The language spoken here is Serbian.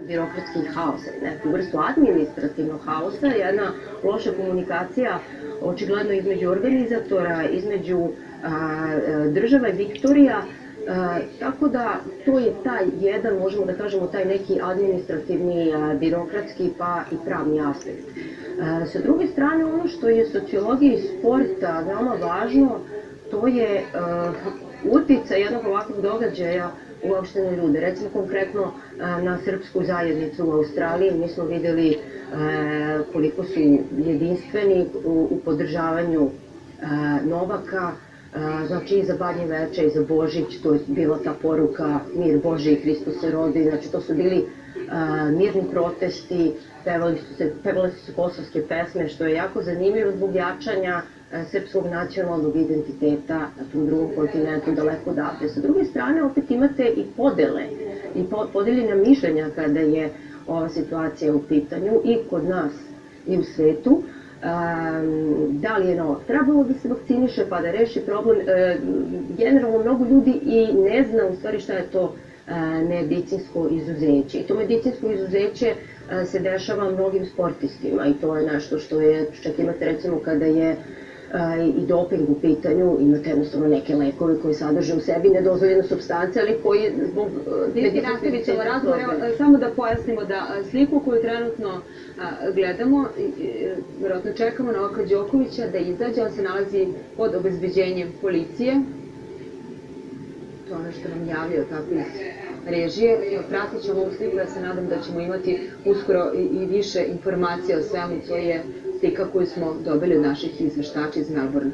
birokratski haos, neku vrstu administrativnog haosa, jedna loša komunikacija očigledno između organizatora, između država i Viktorija, tako da to je taj jedan, možemo da kažemo, taj neki administrativni, birokratski pa i pravni aspekt. Sa druge strane, ono što je sociologija i sporta veoma važno, to je uticaj jednog ovakvog događaja uopšte na ljude. Recimo konkretno na srpsku zajednicu u Australiji mi smo videli koliko su jedinstveni u podržavanju Novaka, znači i za Badnje veče i za Božić, to je bila ta poruka mir Bože i Hristos se rodi, znači to su bili mirni protesti, pevale su se kosovske pesme, što je jako zanimljivo zbog jačanja srpskog nacionalnog identiteta na tom drugom kontinentu daleko odavde. Sa druge strane, opet imate i podele i podeljena mišljenja kada je ova situacija u pitanju i kod nas i u svetu. Da li je Novak trebalo da se vakciniše pa da reši problem? Generalno, mnogo ljudi i ne zna u stvari šta je to medicinsko izuzeće. I to medicinsko izuzeće se dešava mnogim sportistima i to je nešto što je, čak imate recimo kada je i doping u pitanju, imate jednostavno neke lekove koji sadrže u sebi nedozvoljene supstance, ali koji zbog medicinskog izuzeća... Samo da pojasnimo da sliku koju trenutno gledamo, vjerojatno čekamo Novaka Đokovića da izađe, on se nalazi pod obezbeđenjem policije. To je ono što nam javio tako iz režije. Pratit ćemo ovu sliku, ja se nadam da ćemo imati uskoro i više informacija o svemu. To je slika koju smo dobili od naših izveštača iz Melbourne.